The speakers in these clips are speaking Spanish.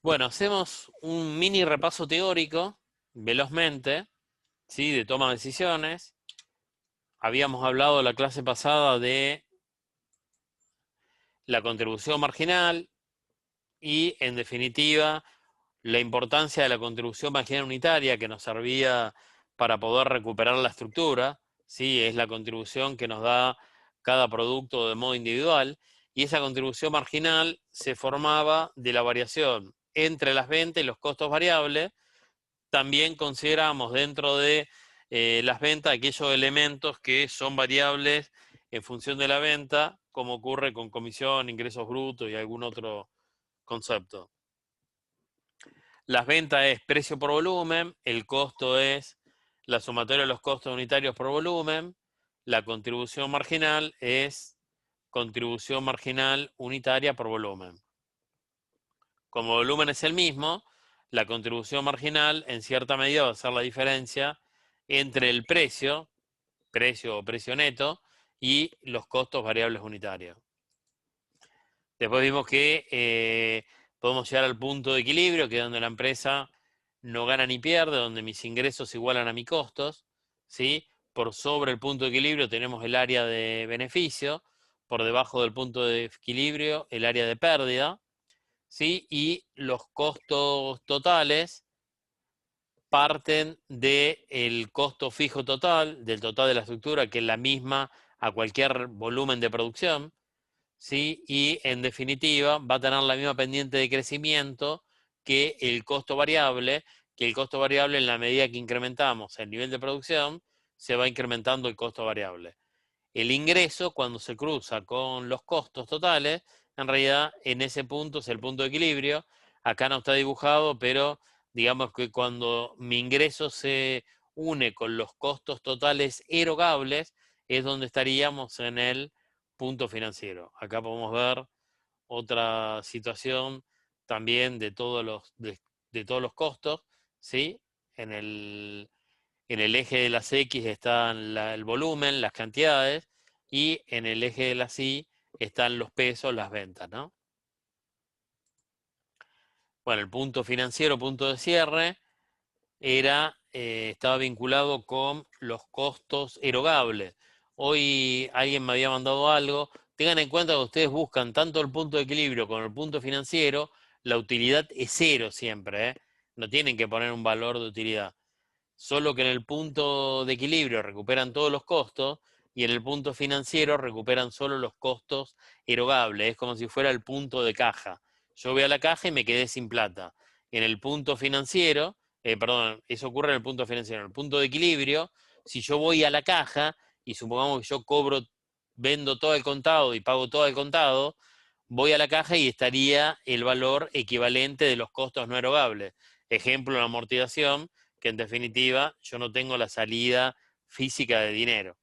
Bueno, hacemos un mini repaso teórico, velozmente, ¿sí? De toma de decisiones. Habíamos hablado la clase pasada de la contribución marginal y, en definitiva, la importancia de la contribución marginal unitaria que nos servía para poder recuperar la estructura, ¿sí? Es la contribución que nos da cada producto de modo individual, y esa contribución marginal se formaba de la variación entre las ventas y los costos variables. También consideramos dentro de las ventas aquellos elementos que son variables en función de la venta, como ocurre con comisión, ingresos brutos y algún otro concepto. Las ventas es precio por volumen, el costo es la sumatoria de los costos unitarios por volumen, la contribución marginal es contribución marginal unitaria por volumen. Como el volumen es el mismo, la contribución marginal en cierta medida va a ser la diferencia entre el precio o precio neto, y los costos variables unitarios. Después vimos que podemos llegar al punto de equilibrio, que es donde la empresa no gana ni pierde, donde mis ingresos igualan a mis costos, ¿sí? Por sobre el punto de equilibrio tenemos el área de beneficio, por debajo del punto de equilibrio el área de pérdida, ¿sí? Y los costos totales parten del costo fijo total, del total de la estructura, que es la misma a cualquier volumen de producción, ¿sí? Y en definitiva va a tener la misma pendiente de crecimiento que el costo variable, en la medida que incrementamos el nivel de producción, se va incrementando el costo variable. El ingreso, cuando se cruza con los costos totales, en realidad en ese punto es el punto de equilibrio. Acá no está dibujado, pero digamos que cuando mi ingreso se une con los costos totales erogables, es donde estaríamos en el punto financiero. Acá podemos ver otra situación también de todos los costos, ¿sí? En el eje de las X están el volumen, las cantidades, y en el eje de las Y están los pesos, las ventas, ¿no? Bueno, el punto financiero, punto de cierre, estaba vinculado con los costos erogables. Hoy alguien me había mandado algo. Tengan en cuenta que ustedes buscan tanto el punto de equilibrio como el punto financiero, la utilidad es cero siempre, ¿eh? No tienen que poner un valor de utilidad. Solo que en el punto de equilibrio recuperan todos los costos y en el punto financiero recuperan solo los costos erogables. Es como si fuera el punto de caja. Yo voy a la caja y me quedé sin plata. En el punto financiero, perdón, eso ocurre en el punto financiero. En el punto de equilibrio, si yo voy a la caja y supongamos que yo vendo todo el contado y pago todo el contado, voy a la caja y estaría el valor equivalente de los costos no erogables. Ejemplo, la amortización, que en definitiva yo no tengo la salida física de dinero.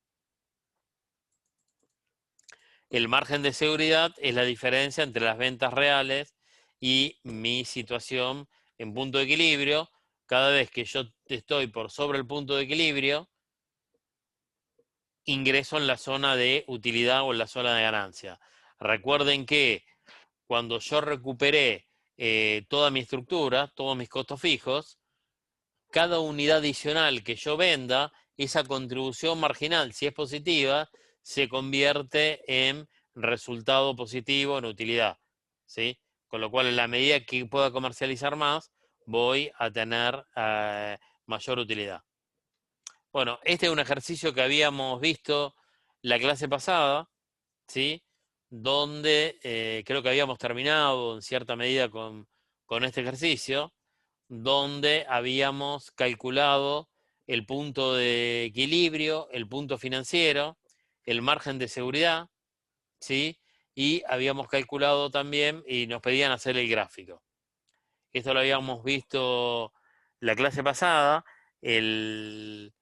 El margen de seguridad es la diferencia entre las ventas reales y mi situación en punto de equilibrio. Cada vez que yo estoy por sobre el punto de equilibrio, ingreso en la zona de utilidad o en la zona de ganancia. Recuerden que cuando yo recuperé toda mi estructura, todos mis costos fijos, cada unidad adicional que yo venda, esa contribución marginal, si es positiva, se convierte en resultado positivo, en utilidad, ¿sí? Con lo cual, en la medida que pueda comercializar más, voy a tener mayor utilidad. Bueno, este es un ejercicio que habíamos visto la clase pasada, ¿sí? Donde creo que habíamos terminado en cierta medida con este ejercicio, donde habíamos calculado el punto de equilibrio, el punto financiero, el margen de seguridad, ¿sí? Y habíamos calculado también, y nos pedían hacer el gráfico. Esto lo habíamos visto la clase pasada, el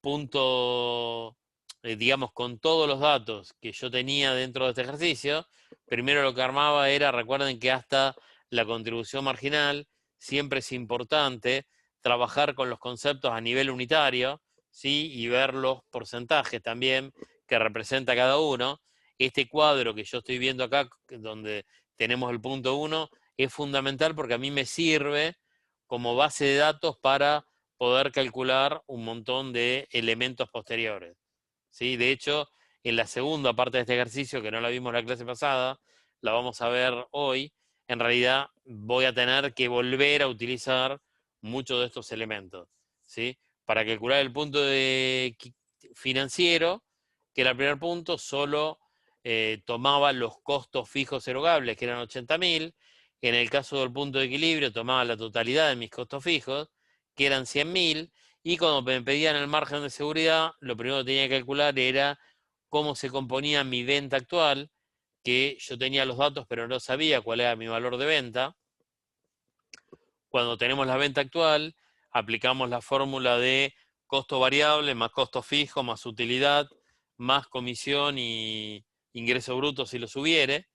punto, digamos, con todos los datos que yo tenía dentro de este ejercicio. Primero lo que armaba era, recuerden que hasta la contribución marginal siempre es importante trabajar con los conceptos a nivel unitario, ¿sí? Y ver los porcentajes también que representa cada uno. Este cuadro que yo estoy viendo acá, donde tenemos el punto 1, es fundamental porque a mí me sirve como base de datos para poder calcular un montón de elementos posteriores, ¿sí? De hecho, en la segunda parte de este ejercicio, que no la vimos en la clase pasada, la vamos a ver hoy, en realidad voy a tener que volver a utilizar muchos de estos elementos, ¿sí? Para calcular el punto financiero, que era el primer punto, solo tomaba los costos fijos erogables, que eran 80.000. En el caso del punto de equilibrio, tomaba la totalidad de mis costos fijos, que eran 100.000, y cuando me pedían el margen de seguridad, lo primero que tenía que calcular era cómo se componía mi venta actual, que yo tenía los datos, pero no sabía cuál era mi valor de venta. Cuando tenemos la venta actual, aplicamos la fórmula de costo variable más costo fijo más utilidad más comisión y ingreso bruto si los hubiere,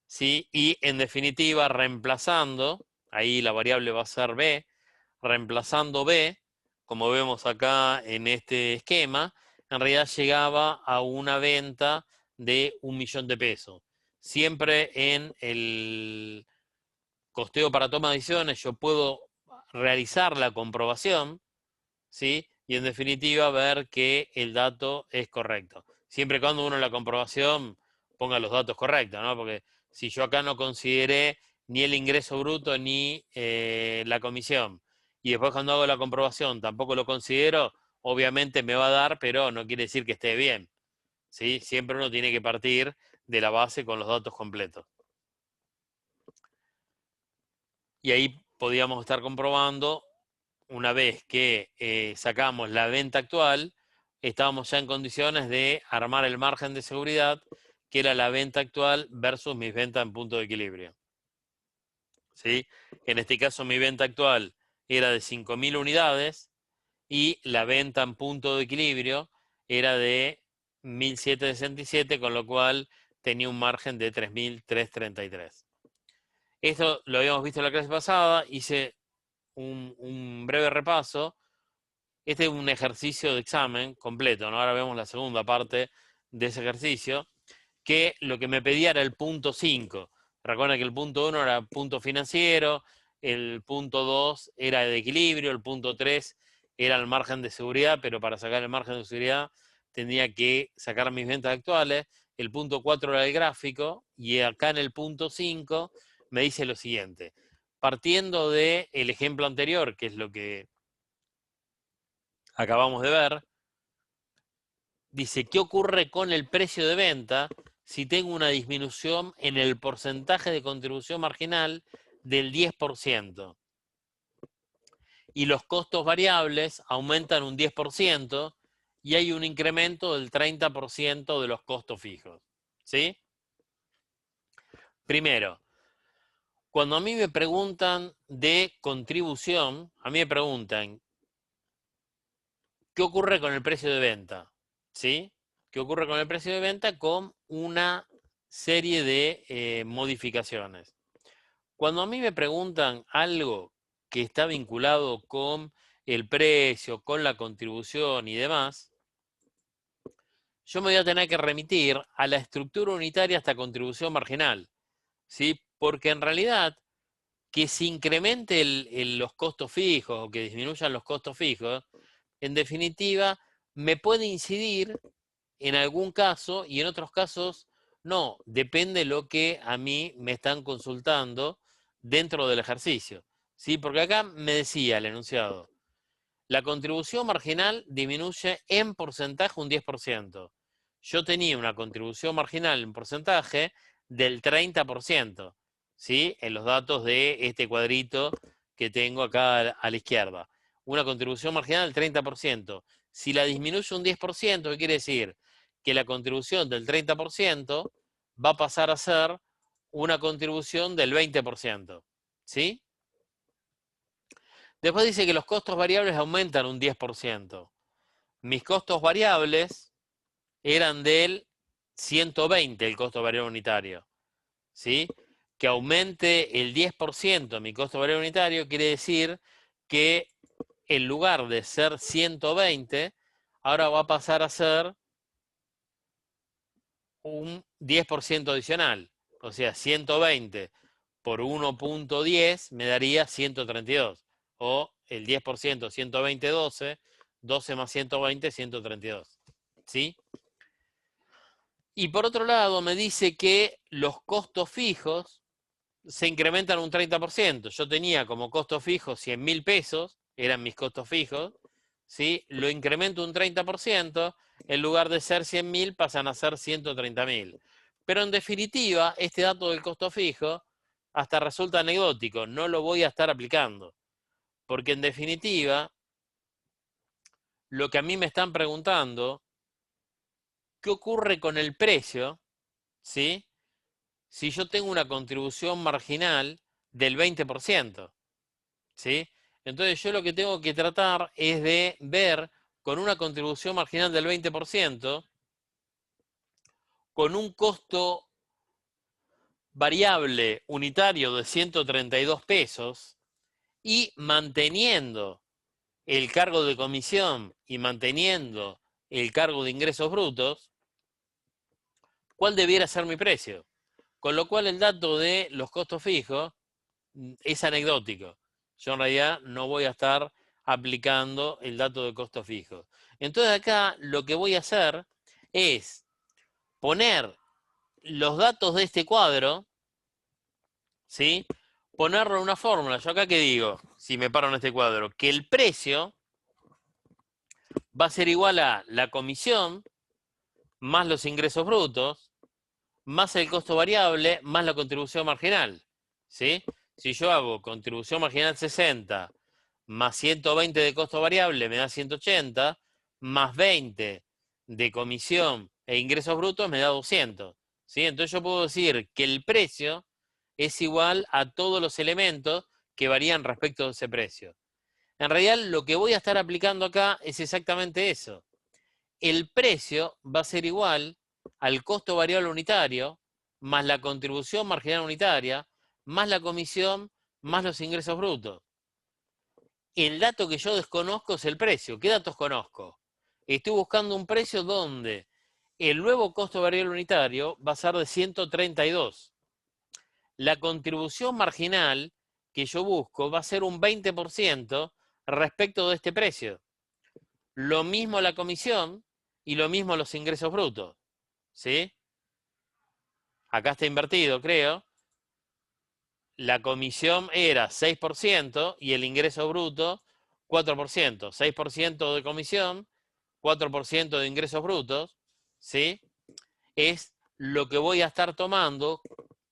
¿sí? Y en definitiva, reemplazando, ahí la variable va a ser B, reemplazando B, como vemos acá en este esquema, en realidad llegaba a una venta de 1.000.000 de pesos. Siempre en el costeo para toma de decisiones yo puedo realizar la comprobación, ¿sí? Y en definitiva ver que el dato es correcto. Siempre y cuando uno en la comprobación ponga los datos correctos, ¿no? Porque si yo acá no consideré ni el ingreso bruto ni la comisión, y después cuando hago la comprobación tampoco lo considero, obviamente me va a dar, pero no quiere decir que esté bien, ¿sí? Siempre uno tiene que partir de la base con los datos completos. Y ahí podíamos estar comprobando, una vez que sacamos la venta actual, estábamos ya en condiciones de armar el margen de seguridad, que era la venta actual versus mis ventas en punto de equilibrio, ¿sí? En este caso mi venta actual era de 5.000 unidades y la venta en punto de equilibrio era de 1.767, con lo cual tenía un margen de 3.333. Esto lo habíamos visto en la clase pasada, hice un breve repaso. Este es un ejercicio de examen completo, ¿no? Ahora vemos la segunda parte de ese ejercicio, que lo que me pedía era el punto 5. Recuerden que el punto 1 era punto financiero, el punto 2 era de equilibrio, el punto 3 era el margen de seguridad, pero para sacar el margen de seguridad tendría que sacar mis ventas actuales. El punto 4 era el gráfico, y acá en el punto 5 me dice lo siguiente. Partiendo del ejemplo anterior, que es lo que acabamos de ver, dice, ¿qué ocurre con el precio de venta si tengo una disminución en el porcentaje de contribución marginal del 10% y los costos variables aumentan un 10% y hay un incremento del 30% de los costos fijos? ¿Sí? Primero, cuando a mí me preguntan de contribución, a mí me preguntan, ¿qué ocurre con el precio de venta? ¿Sí? ¿Qué ocurre con el precio de venta? Con una serie de modificaciones. Cuando a mí me preguntan algo que está vinculado con el precio, con la contribución y demás, yo me voy a tener que remitir a la estructura unitaria hasta contribución marginal, ¿sí? Porque en realidad, que se incremente los costos fijos o que disminuyan los costos fijos, en definitiva, me puede incidir en algún caso y en otros casos no. Depende de lo que a mí me están consultando dentro del ejercicio, ¿sí? Porque acá me decía el enunciado, la contribución marginal disminuye en porcentaje un 10%. Yo tenía una contribución marginal en porcentaje del 30%, ¿sí? En los datos de este cuadrito que tengo acá a la izquierda. Una contribución marginal del 30%. Si la disminuye un 10%, ¿qué quiere decir? Que la contribución del 30% va a pasar a ser una contribución del 20%, ¿sí? Después dice que los costos variables aumentan un 10%. Mis costos variables eran del 120, el costo variable unitario, ¿sí? Que aumente el 10% mi costo variable unitario quiere decir que en lugar de ser 120, ahora va a pasar a ser un 10% adicional. O sea, 120 por 1.10 me daría 132. O el 10%, 120, 12. 12 más 120, 132. ¿Sí? Y por otro lado me dice que los costos fijos se incrementan un 30%. Yo tenía como costo fijo 100.000 pesos, eran mis costos fijos, ¿sí? Lo incremento un 30%, en lugar de ser 100.000 pasan a ser 130.000. Pero en definitiva, este dato del costo fijo hasta resulta anecdótico, no lo voy a estar aplicando. Porque en definitiva, lo que a mí me están preguntando, ¿qué ocurre con el precio? ¿Sí? Si yo tengo una contribución marginal del 20%. ¿Sí? Entonces yo lo que tengo que tratar es de ver con una contribución marginal del 20%, con un costo variable unitario de 132 pesos y manteniendo el cargo de comisión y manteniendo el cargo de ingresos brutos, ¿cuál debiera ser mi precio? Con lo cual el dato de los costos fijos es anecdótico. Yo en realidad no voy a estar aplicando el dato de costo fijo. Entonces acá lo que voy a hacer es poner los datos de este cuadro, ¿sí? Ponerlo en una fórmula. Yo acá, ¿qué digo? Si me paro en este cuadro, que el precio va a ser igual a la comisión más los ingresos brutos más el costo variable más la contribución marginal, ¿sí? Si yo hago contribución marginal 60 más 120 de costo variable me da 180, más 20 de comisión e ingresos brutos me da 200, ¿sí? Entonces yo puedo decir que el precio es igual a todos los elementos que varían respecto de ese precio. En realidad lo que voy a estar aplicando acá es exactamente eso. El precio va a ser igual al costo variable unitario, más la contribución marginal unitaria, más la comisión, más los ingresos brutos. El dato que yo desconozco es el precio. ¿Qué datos conozco? Estoy buscando un precio donde el nuevo costo variable unitario va a ser de 132. La contribución marginal que yo busco va a ser un 20% respecto de este precio. Lo mismo la comisión y lo mismo los ingresos brutos. ¿Sí? Acá está invertido, creo. La comisión era 6% y el ingreso bruto 4%. 6% de comisión, 4% de ingresos brutos, ¿sí? Es lo que voy a estar tomando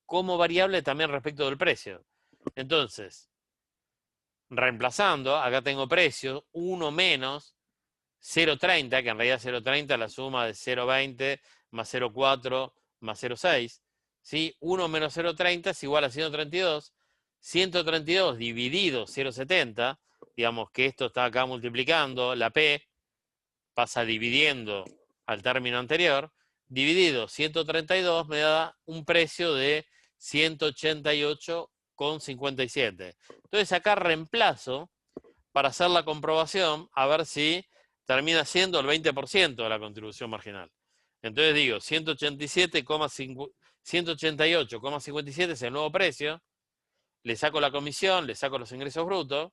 como variable también respecto del precio. Entonces, reemplazando, acá tengo precio 1 menos 0,30, que en realidad 0,30 es la suma de 0,20 más 0,4 más 0,6. ¿Sí? 1 menos 0,30 es igual a 132. 132 dividido 0,70, digamos que esto está acá multiplicando, la P pasa dividiendo al término anterior, dividido 132 me da un precio de 188,57. Entonces acá reemplazo para hacer la comprobación a ver si termina siendo el 20% de la contribución marginal. Entonces digo, 188,57 es el nuevo precio, le saco la comisión, le saco los ingresos brutos,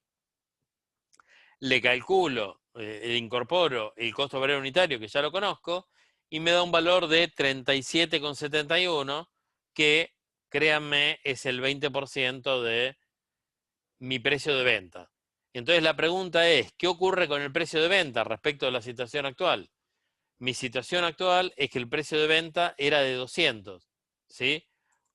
le calculo, le incorporo el costo variable unitario, que ya lo conozco, y me da un valor de 37,71, que, créanme, es el 20% de mi precio de venta. Entonces la pregunta es, ¿qué ocurre con el precio de venta respecto a la situación actual? Mi situación actual es que el precio de venta era de 200, ¿sí?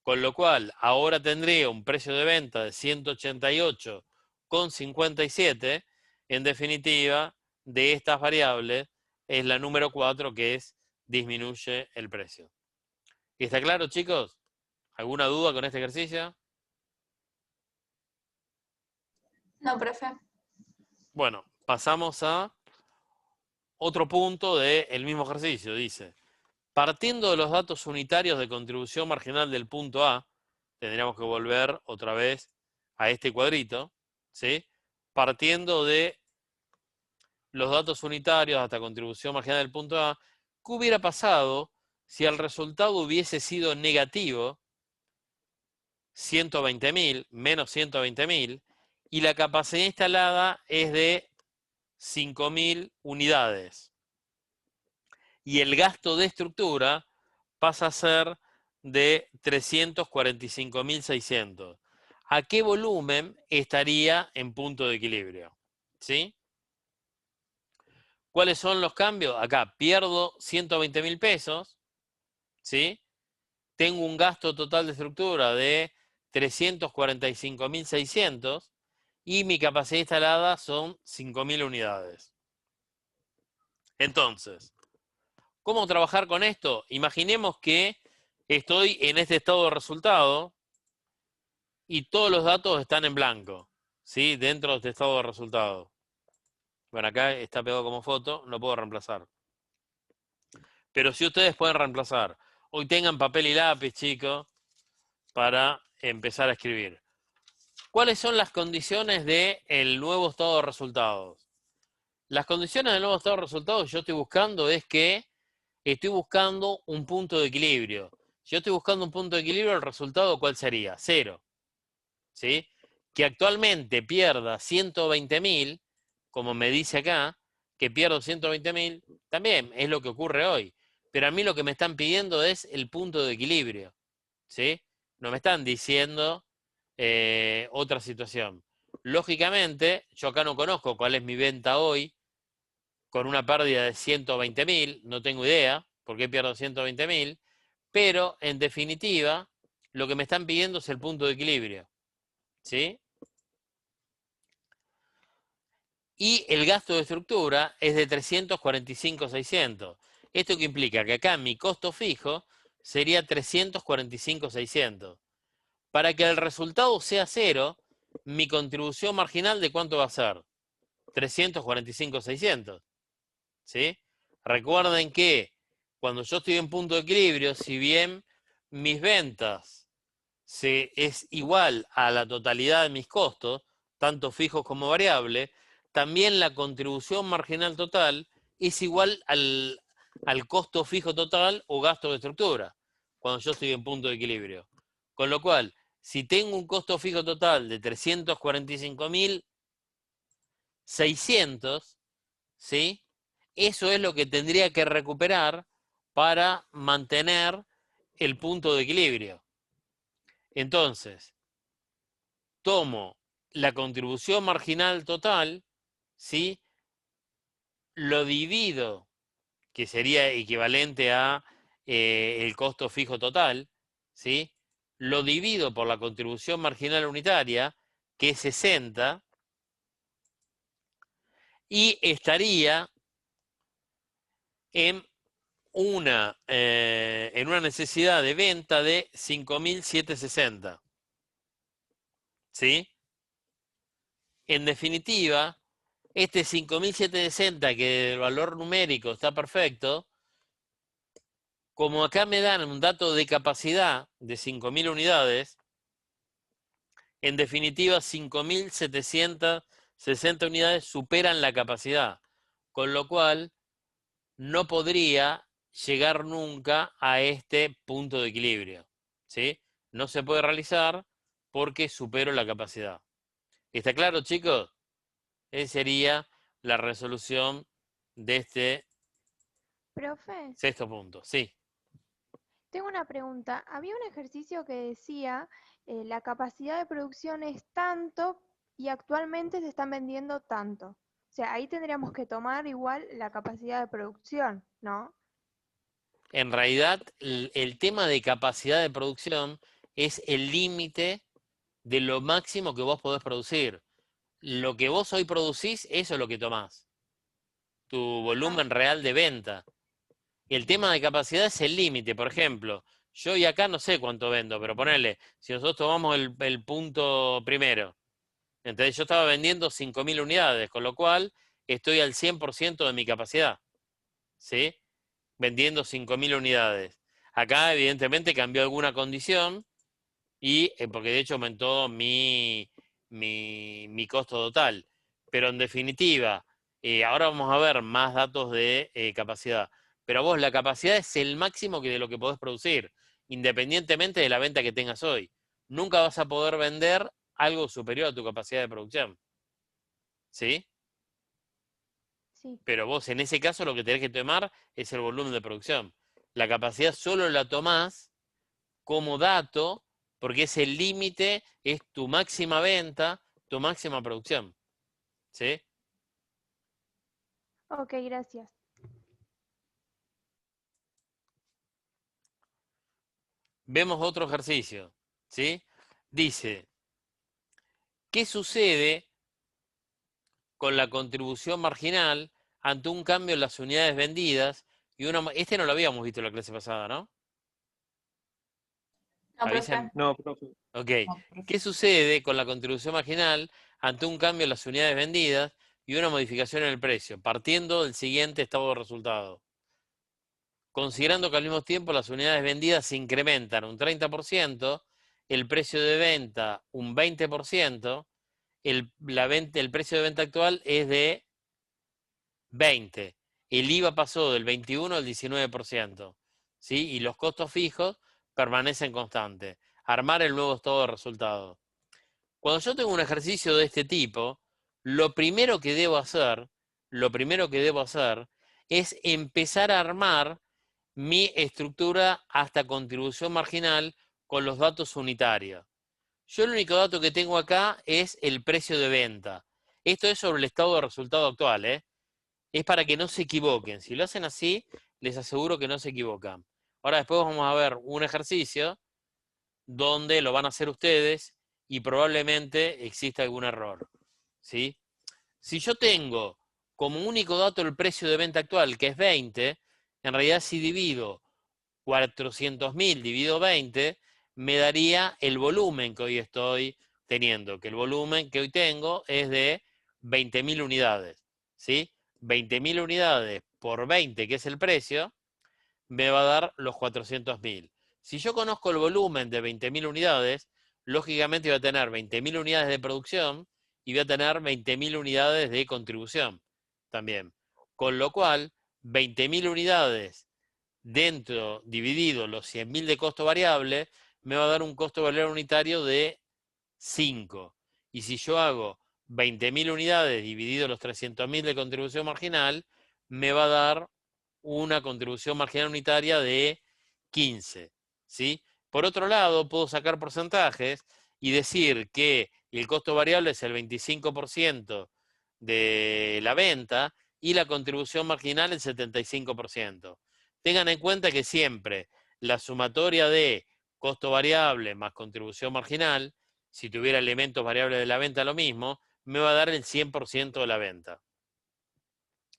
Con lo cual, ahora tendría un precio de venta de 188,57. En definitiva, de estas variables, es la número 4, que es disminuye el precio. ¿Está claro, chicos? ¿Alguna duda con este ejercicio? No, profe. Bueno, pasamos a otro punto del mismo ejercicio. Dice, partiendo de los datos unitarios de contribución marginal del punto A, tendríamos que volver otra vez a este cuadrito, ¿sí? Partiendo de los datos unitarios hasta contribución marginal del punto A, ¿qué hubiera pasado si el resultado hubiese sido negativo 120.000 menos 120.000 y la capacidad instalada es de 5.000 unidades. Y el gasto de estructura pasa a ser de 345.600. ¿A qué volumen estaría en punto de equilibrio? ¿Sí? ¿Cuáles son los cambios? Acá pierdo 120.000 pesos, ¿sí? Tengo un gasto total de estructura de 345.600 y mi capacidad instalada son 5.000 unidades. Entonces, ¿cómo trabajar con esto? Imaginemos que estoy en este estado de resultado y todos los datos están en blanco, ¿sí? Dentro de este estado de resultado. Bueno, acá está pegado como foto, no puedo reemplazar. Pero si ustedes pueden reemplazar, hoy tengan papel y lápiz, chicos, para empezar a escribir. ¿Cuáles son las condiciones del nuevo estado de resultados? Las condiciones del nuevo estado de resultados que yo estoy buscando es que estoy buscando un punto de equilibrio. Si yo estoy buscando un punto de equilibrio, ¿el resultado cuál sería? 0. ¿Sí? Que actualmente pierda 120.000, como me dice acá, que pierdo 120.000, también es lo que ocurre hoy. Pero a mí lo que me están pidiendo es el punto de equilibrio. ¿Sí? No me están diciendo otra situación. Lógicamente, yo acá no conozco cuál es mi venta hoy, con una pérdida de 120.000, no tengo idea por qué pierdo 120.000, pero en definitiva, lo que me están pidiendo es el punto de equilibrio. ¿Sí? Y el gasto de estructura es de 345.600. ¿Esto qué implica? Que acá mi costo fijo sería 345.600. Para que el resultado sea 0, mi contribución marginal ¿de cuánto va a ser? 345.600. ¿Sí? Recuerden que cuando yo estoy en punto de equilibrio, si bien mis ventas es igual a la totalidad de mis costos, tanto fijos como variables, también la contribución marginal total es igual al costo fijo total o gasto de estructura, cuando yo estoy en punto de equilibrio. Con lo cual, si tengo un costo fijo total de 345.600, ¿sí? Eso es lo que tendría que recuperar para mantener el punto de equilibrio. Entonces, tomo la contribución marginal total, ¿sí? Lo divido, que sería equivalente a el costo fijo total, ¿sí? Lo divido por la contribución marginal unitaria, que es 60, y estaría en una necesidad de venta de 5.760. ¿Sí? En definitiva, este 5.760, que el valor numérico está perfecto, como acá me dan un dato de capacidad de 5.000 unidades, en definitiva 5.760 unidades superan la capacidad, con lo cual no podría llegar nunca a este punto de equilibrio. ¿Sí? No se puede realizar porque supero la capacidad. ¿Está claro, chicos? Esa sería la resolución de este Profe, sexto punto. Sí, tengo una pregunta. Había un ejercicio que decía, la capacidad de producción es tanto y actualmente se están vendiendo tanto. O sea, ahí tendríamos que tomar igual la capacidad de producción, ¿no? en realidad el tema de capacidad de producción es el límite de lo máximo que vos podés producir. Lo que vos hoy producís, eso es lo que tomás. Tu Ah, volumen real de venta. El tema de capacidad es el límite. Por ejemplo, yo y acá no sé cuánto vendo, pero ponele, si nosotros tomamos el punto primero, entonces yo estaba vendiendo 5.000 unidades, con lo cual estoy al 100% de mi capacidad, ¿sí? Vendiendo 5.000 unidades. Acá evidentemente cambió alguna condición y porque de hecho aumentó mi costo total. Pero en definitiva, ahora vamos a ver más datos de capacidad. Pero vos, la capacidad es el máximo de lo que podés producir, independientemente de la venta que tengas hoy. nunca vas a poder vender algo superior a tu capacidad de producción. ¿Sí? Sí. Pero vos en ese caso lo que tenés que tomar es el volumen de producción. La capacidad solo la tomás como dato porque es el límite, es tu máxima venta, tu máxima producción. ¿Sí? Ok, gracias. Vemos otro ejercicio. ¿Sí? Dice, ¿qué sucede con la contribución marginal ante un cambio en las unidades vendidas? Y una, este no lo habíamos visto en la clase pasada, ¿no? No, Avisen. profe. No, profe. Ok. No, profe. ¿Qué sucede con la contribución marginal ante un cambio en las unidades vendidas y una modificación en el precio, partiendo del siguiente estado de resultado? Considerando que al mismo tiempo las unidades vendidas se incrementan un 30%, el precio de venta un 20%, el precio de venta actual es de 20. El IVA pasó del 21 al 19%, ¿sí? Y los costos fijos permanecen constantes. Armar el nuevo estado de resultado. Cuando yo tengo un ejercicio de este tipo, lo primero que debo hacer es empezar a armar mi estructura hasta contribución marginal con los datos unitarios. Yo el único dato que tengo acá es el precio de venta. Esto es sobre el estado de resultado actual, ¿eh? Es para que no se equivoquen. Si lo hacen así, les aseguro que no se equivocan. Ahora después vamos a ver un ejercicio donde lo van a hacer ustedes y probablemente exista algún error. ¿Sí? Si yo tengo como único dato el precio de venta actual, que es 20, en realidad si divido 400.000 dividido 20, me daría el volumen que hoy estoy teniendo, que el volumen que hoy tengo es de 20.000 unidades. ¿Sí? 20.000 unidades por 20, que es el precio, me va a dar los 400.000. Si yo conozco el volumen de 20.000 unidades, lógicamente voy a tener 20.000 unidades de producción y voy a tener 20.000 unidades de contribución también. Con lo cual, 20.000 unidades dividido los 100.000 de costo variable, me va a dar un costo variable unitario de 5. Y si yo hago 20.000 unidades dividido los 300.000 de contribución marginal, me va a dar una contribución marginal unitaria de 15. ¿Sí? Por otro lado, puedo sacar porcentajes y decir que el costo variable es el 25% de la venta y la contribución marginal el 75%. Tengan en cuenta que siempre la sumatoria de costo variable más contribución marginal, si tuviera elementos variables de la venta lo mismo, me va a dar el 100% de la venta.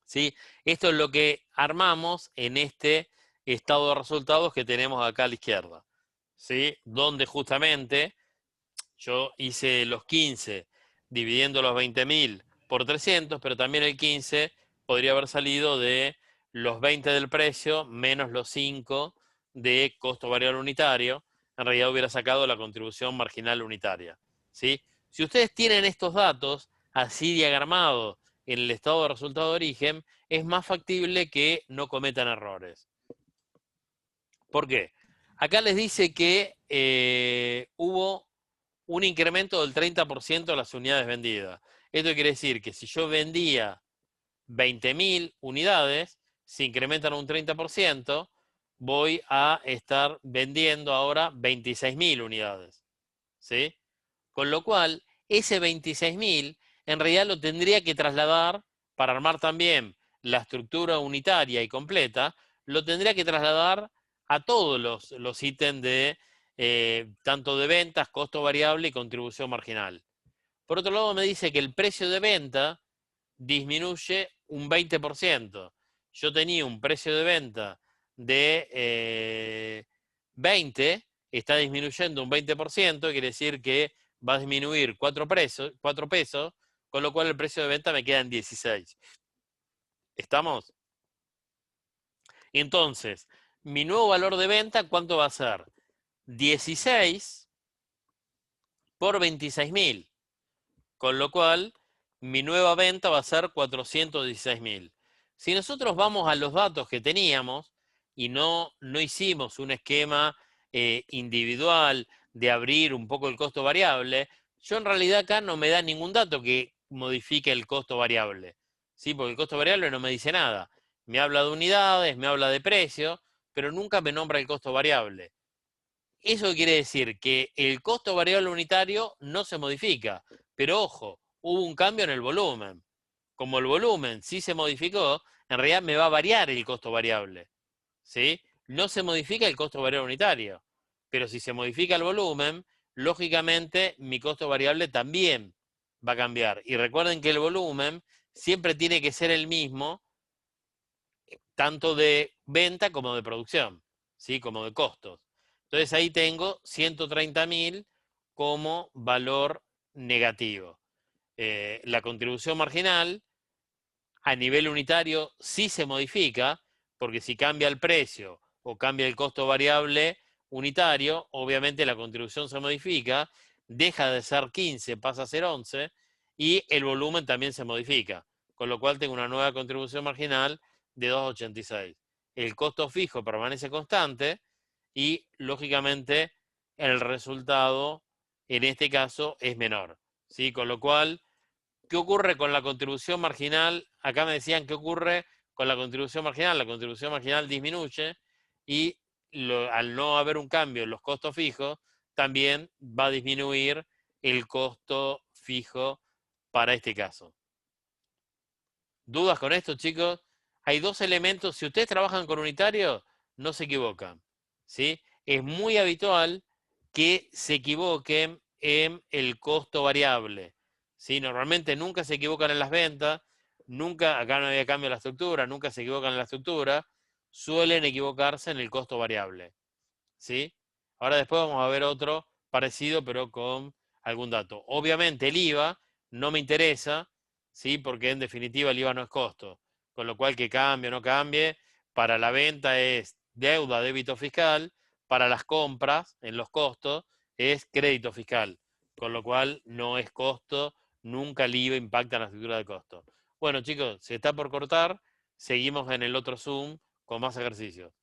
¿Sí? Esto es lo que armamos en este estado de resultados que tenemos acá a la izquierda. ¿Sí? Donde justamente yo hice los 15 dividiendo los 20.000 por 300, pero también el 15 podría haber salido de los 20 del precio menos los 5 de costo variable unitario. En realidad hubiera sacado la contribución marginal unitaria. ¿Sí? Si ustedes tienen estos datos así diagramados en el estado de resultado de origen, es más factible que no cometan errores. ¿Por qué? Acá les dice que hubo un incremento del 30% de las unidades vendidas. Esto quiere decir que si yo vendía 20.000 unidades, se incrementan un 30%, voy a estar vendiendo ahora 26.000 unidades. ¿Sí? Con lo cual, ese 26.000 en realidad lo tendría que trasladar para armar también la estructura unitaria y completa, lo tendría que trasladar a todos los ítems de tanto de ventas, costo variable y contribución marginal. Por otro lado, me dice que el precio de venta disminuye un 20%. Yo tenía un precio de venta de 20, está disminuyendo un 20%, quiere decir que va a disminuir 4 pesos, con lo cual el precio de venta me queda en 16. ¿Estamos? Entonces, mi nuevo valor de venta, ¿cuánto va a ser? 16 por 26.000. Con lo cual, mi nueva venta va a ser 416.000. Si nosotros vamos a los datos que teníamos y no hicimos un esquema individual de abrir un poco el costo variable, yo en realidad acá no me da ningún dato que modifique el costo variable, ¿sí? Porque el costo variable no me dice nada. Me habla de unidades, me habla de precio, pero nunca me nombra el costo variable. Eso quiere decir que el costo variable unitario no se modifica, pero ojo, hubo un cambio en el volumen. Como el volumen sí se modificó, en realidad me va a variar el costo variable, ¿sí? No se modifica el costo variable unitario, pero si se modifica el volumen, lógicamente mi costo variable también va a cambiar. Y recuerden que el volumen siempre tiene que ser el mismo, tanto de venta como de producción, ¿sí? Como de costos. Entonces ahí tengo 130.000 como valor negativo. La contribución marginal a nivel unitario sí se modifica, porque si cambia el precio o cambia el costo variable unitario, obviamente la contribución se modifica, deja de ser 15, pasa a ser 11, y el volumen también se modifica, con lo cual tengo una nueva contribución marginal de 2,86. El costo fijo permanece constante y, lógicamente, el resultado en este caso es menor, ¿sí? Con lo cual, ¿qué ocurre con la contribución marginal? Acá me decían qué ocurre con la contribución marginal. La contribución marginal disminuye y al no haber un cambio en los costos fijos, también va a disminuir el costo fijo para este caso. ¿Dudas con esto, chicos? Hay dos elementos. Si ustedes trabajan con unitario, no se equivocan, ¿sí? Es muy habitual que se equivoquen en el costo variable, ¿sí? Normalmente nunca se equivocan en las ventas, nunca, acá no había cambio en la estructura, nunca se equivocan en la estructura, suelen equivocarse en el costo variable, ¿sí? Ahora después vamos a ver otro parecido, pero con algún dato. Obviamente el IVA no me interesa, ¿sí? Porque en definitiva el IVA no es costo, con lo cual que cambie o no cambie, para la venta es deuda, débito fiscal, para las compras en los costos es crédito fiscal, con lo cual no es costo, nunca el IVA impacta en la estructura de costo. Bueno chicos, se está por cortar, seguimos en el otro Zoom con más ejercicios.